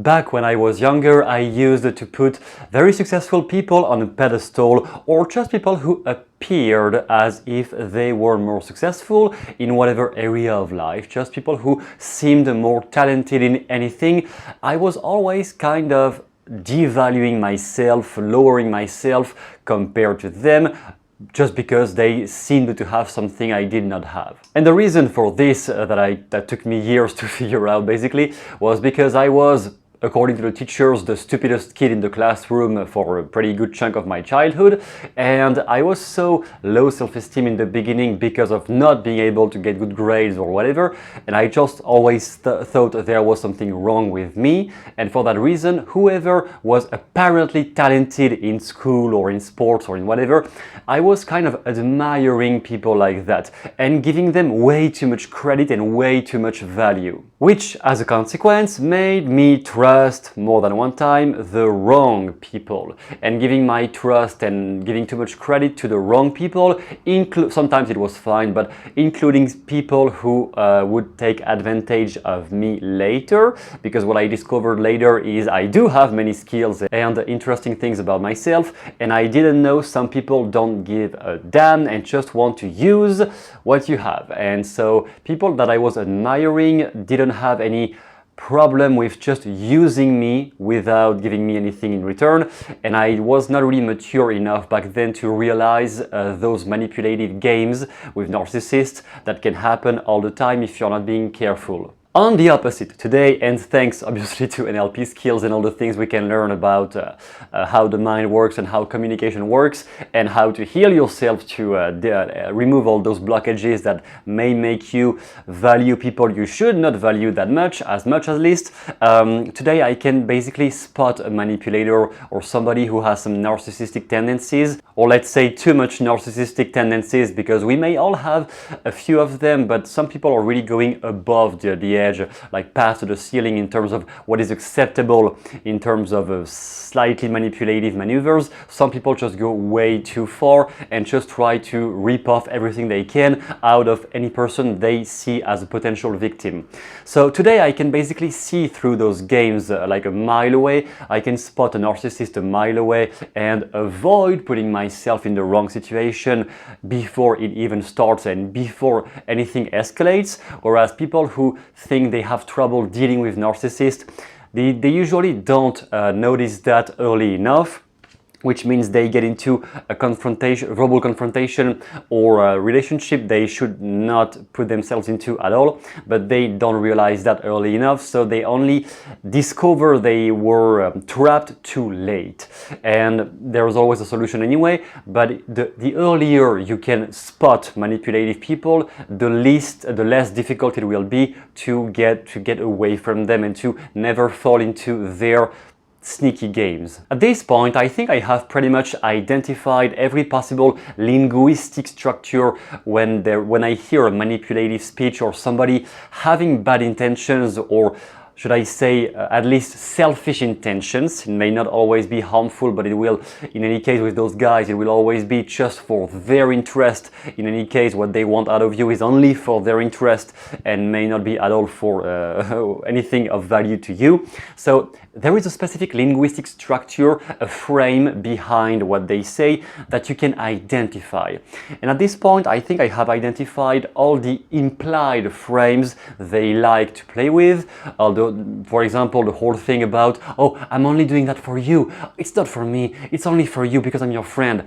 Back when I was younger, I used to put very successful people on a pedestal, or just people who appeared as if they were more successful in whatever area of life, just people who seemed more talented in anything. I was always kind of devaluing myself, lowering myself compared to them, just because they seemed to have something I did not have. And the reason for this that took me years to figure out basically was because I was, according to the teachers, the stupidest kid in the classroom for a pretty good chunk of my childhood, and I was so low self-esteem in the beginning because of not being able to get good grades or whatever, and I just always thought there was something wrong with me, and for that reason, whoever was apparently talented in school or in sports or in whatever, I was kind of admiring people like that and giving them way too much credit and way too much value, which as a consequence made me trust more than one time the wrong people, and giving my trust and giving too much credit to the wrong people, sometimes it was fine, but including people who would take advantage of me later, because what I discovered later is I do have many skills and interesting things about myself, and I didn't know some people don't give a damn and just want to use what you have. And so people that I was admiring didn't have any problem with just using me without giving me anything in return, and I was not really mature enough back then to realize those manipulative games with narcissists that can happen all the time if you're not being careful. On the opposite, today, and thanks obviously to NLP skills and all the things we can learn about how the mind works and how communication works and how to heal yourself to remove all those blockages that may make you value people you should not value that much at least. Today I can basically spot a manipulator or somebody who has some narcissistic tendencies, or let's say too much narcissistic tendencies, because we may all have a few of them, but some people are really going above the edge, like past the ceiling in terms of what is acceptable in terms of slightly manipulative maneuvers. Some people just go way too far and just try to rip off everything they can out of any person they see as a potential victim. So today I can basically see through those games like a mile away. I can spot a narcissist a mile away and avoid putting myself in the wrong situation before it even starts and before anything escalates. Whereas people who think they have trouble dealing with narcissists, they usually don't notice that early enough, which means they get into a confrontation, verbal confrontation, or a relationship they should not put themselves into at all, but they don't realize that early enough, so they only discover they were trapped too late. And there's always a solution anyway, but the earlier you can spot manipulative people, the less difficult it will be to get away from them and to never fall into their sneaky games. At this point, I think I have pretty much identified every possible linguistic structure when I hear a manipulative speech or somebody having bad intentions, or should I say at least selfish intentions. It may not always be harmful, but it will, in any case with those guys, it will always be just for their interest. In any case, what they want out of you is only for their interest and may not be at all for anything of value to you. So there is a specific linguistic structure, a frame behind what they say that you can identify. And at this point, I think I have identified all the implied frames they like to play with. Although, for example, the whole thing about, oh, I'm only doing that for you. It's not for me. It's only for you because I'm your friend.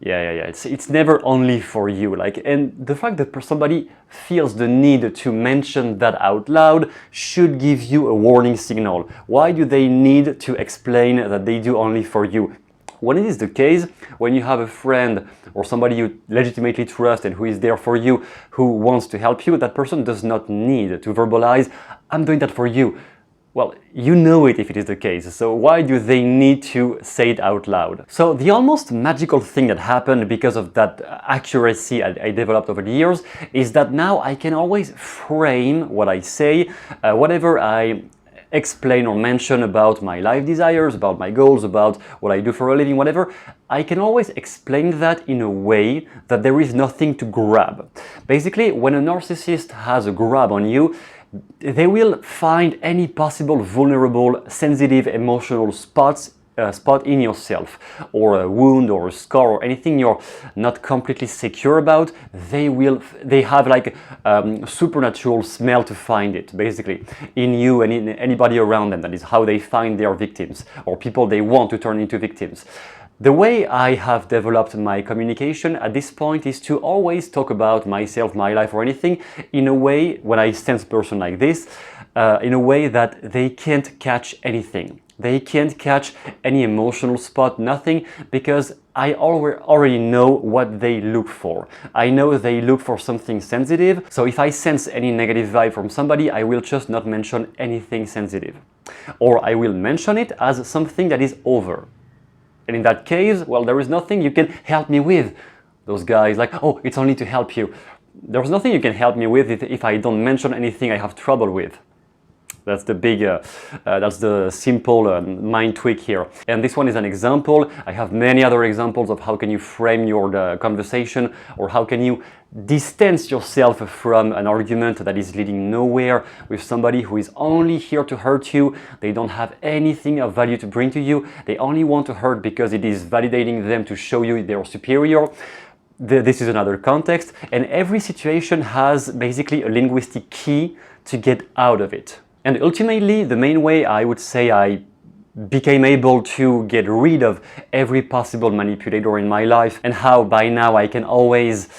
Yeah. It's never only for you. And the fact that somebody feels the need to mention that out loud should give you a warning signal. Why do they need to explain that they do only for you? When it is the case, when you have a friend or somebody you legitimately trust and who is there for you, who wants to help you, that person does not need to verbalize, I'm doing that for you. Well, you know it if it is the case, so why do they need to say it out loud? So the almost magical thing that happened because of that accuracy I developed over the years is that now I can always frame what I say, whatever I explain or mention about my life desires, about my goals, about what I do for a living, whatever, I can always explain that in a way that there is nothing to grab. Basically, when a narcissist has a grab on you, They will find any possible vulnerable, sensitive, emotional spot in yourself, or a wound or a scar or anything you're not completely secure about. They have like supernatural smell to find it, basically, in you and in anybody around them. That is how they find their victims or people they want to turn into victims. The way I have developed my communication at this point is to always talk about myself, my life, or anything in a way, when I sense a person like this, in a way that they can't catch anything. They can't catch any emotional spot, nothing, because I already know what they look for. I know they look for something sensitive, so if I sense any negative vibe from somebody, I will just not mention anything sensitive. Or I will mention it as something that is over. And in that case, well, there is nothing you can help me with. Those guys like, oh, it's only to help you. There's nothing you can help me with if I don't mention anything I have trouble with. That's the big, that's the simple mind tweak here. And this one is an example. I have many other examples of how can you frame your conversation, or how can you distance yourself from an argument that is leading nowhere with somebody who is only here to hurt you. They don't have anything of value to bring to you. They only want to hurt because it is validating them to show you they're superior. This is another context. And every situation has basically a linguistic key to get out of it. And ultimately, the main way I would say I became able to get rid of every possible manipulator in my life, and how by now I can always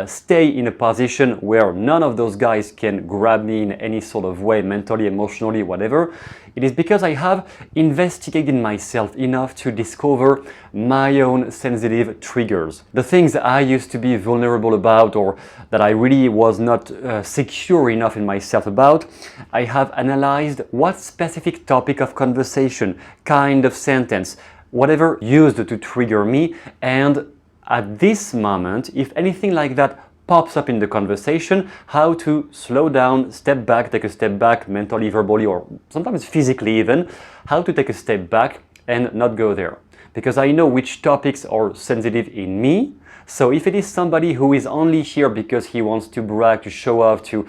stay in a position where none of those guys can grab me in any sort of way, mentally, emotionally, whatever, it is because I have investigated myself enough to discover my own sensitive triggers. The things I used to be vulnerable about, or that I really was not secure enough in myself about, I have analyzed what specific topic of conversation, kind of sentence, whatever used to trigger me, and at this moment, if anything like that pops up in the conversation, how to slow down, step back, take a step back, mentally, verbally, or sometimes physically even, how to take a step back and not go there. Because I know which topics are sensitive in me. So if it is somebody who is only here because he wants to brag, to show off, to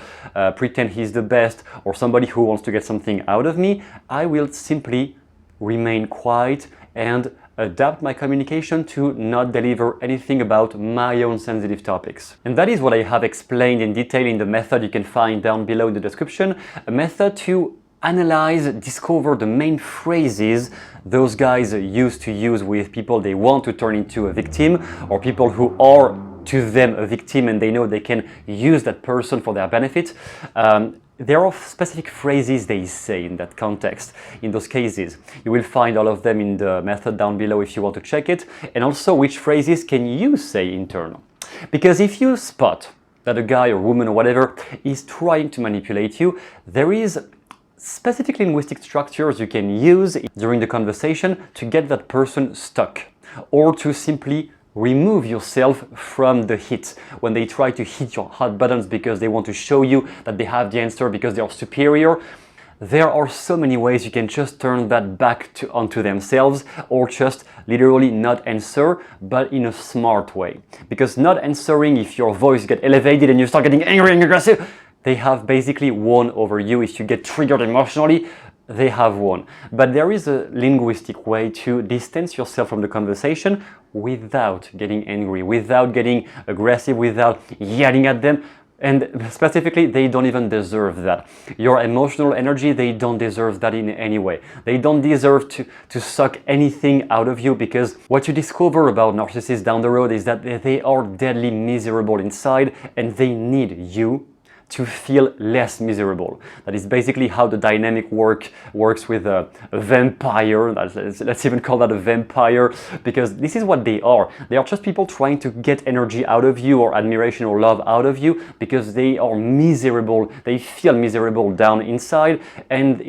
pretend he's the best, or somebody who wants to get something out of me, I will simply remain quiet and adapt my communication to not deliver anything about my own sensitive topics. And that is what I have explained in detail in the method you can find down below in the description, a method to analyze, discover the main phrases those guys used to use with people they want to turn into a victim, or people who are to them a victim and they know they can use that person for their benefit. There are specific phrases they say in that context, in those cases. You will find all of them in the method down below if you want to check it, and also which phrases can you say in turn. Because if you spot that a guy or woman or whatever is trying to manipulate you, there is specific linguistic structures you can use during the conversation to get that person stuck, or to simply remove yourself from the hit when they try to hit your hot buttons because they want to show you that they have the answer because they are superior. There are so many ways you can just turn that back onto themselves, or just literally not answer, but in a smart way. Because not answering, if your voice gets elevated and you start getting angry and aggressive, they have basically won over you. If you get triggered emotionally, they have won. But there is a linguistic way to distance yourself from the conversation without getting angry, without getting aggressive, without yelling at them. And specifically, they don't even deserve that. Your emotional energy, they don't deserve that in any way. They don't deserve to suck anything out of you, because what you discover about narcissists down the road is that they are deadly miserable inside, and they need you to feel less miserable. That is basically how the dynamic works with a vampire. Let's even call that a vampire, because this is what they are. They are just people trying to get energy out of you, or admiration or love out of you, because they are miserable. They feel miserable down inside, and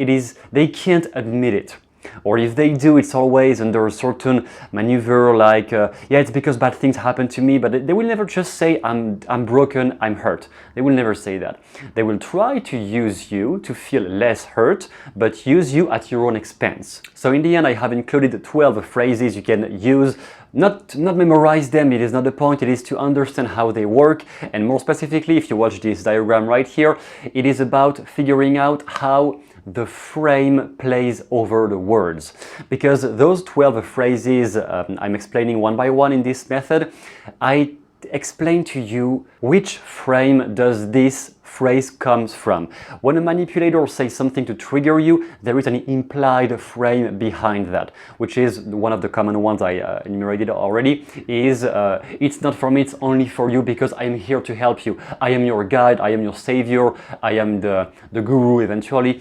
they can't admit it. Or if they do, it's always under a certain maneuver like, yeah, it's because bad things happen to me, but they will never just say, I'm broken, I'm hurt. They will never say that. They will try to use you to feel less hurt, but use you at your own expense. So in the end, I have included 12 phrases you can use. Not memorize them, it is not the point, it is to understand how they work. And more specifically, if you watch this diagram right here, it is about figuring out how the frame plays over the words. Because those 12 phrases I'm explaining one by one in this method, I explain to you which frame does this phrase comes from. When a manipulator says something to trigger you, there is an implied frame behind that, which is one of the common ones I enumerated already, is it's not for me, it's only for you because I am here to help you. I am your guide, I am your savior, I am the guru eventually.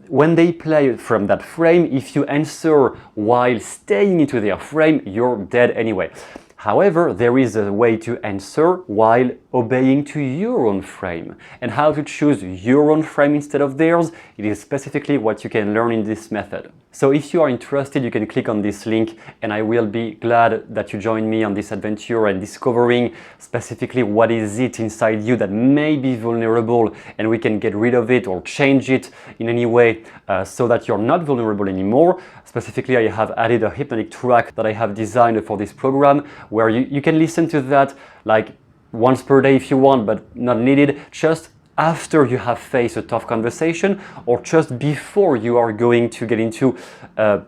When they play from that frame, if you answer while staying into their frame, you're dead anyway. However, there is a way to answer while obeying to your own frame. And how to choose your own frame instead of theirs, it is specifically what you can learn in this method. So if you are interested, you can click on this link and I will be glad that you join me on this adventure and discovering specifically what is it inside you that may be vulnerable, and we can get rid of it or change it in any way so that you're not vulnerable anymore. Specifically, I have added a hypnotic track that I have designed for this program where you can listen to that like once per day if you want, but not needed, just after you have faced a tough conversation or just before you are going to get into a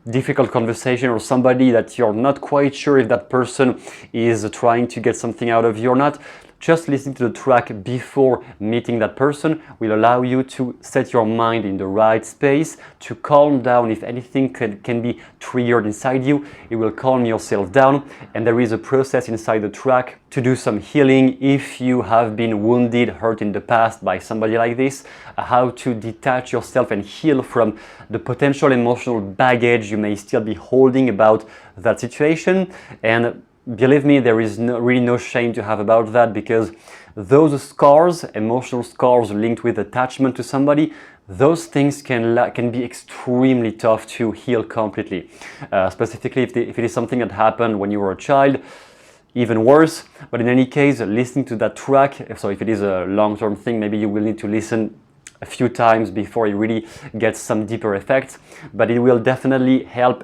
difficult conversation or somebody that you're not quite sure if that person is trying to get something out of you or not. Just listening to the track before meeting that person will allow you to set your mind in the right space, to calm down if anything can be triggered inside you. It will calm yourself down, and there is a process inside the track to do some healing if you have been wounded, hurt in the past by somebody like this, how to detach yourself and heal from the potential emotional baggage you may still be holding about that situation. And believe me, there is really no shame to have about that, because those scars, emotional scars linked with attachment to somebody, those things can be extremely tough to heal completely. Specifically if it is something that happened when you were a child, even worse. But in any case, listening to that track, so if it is a long-term thing, maybe you will need to listen a few times before it really gets some deeper effects, but it will definitely help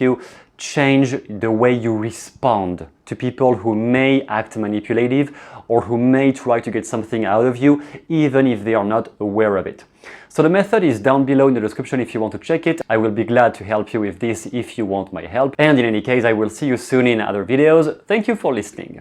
you change the way you respond to people who may act manipulative or who may try to get something out of you, even if they are not aware of it. So the method is down below in the description if you want to check it. I will be glad to help you with this if you want my help. And in any case, I will see you soon in other videos. Thank you for listening.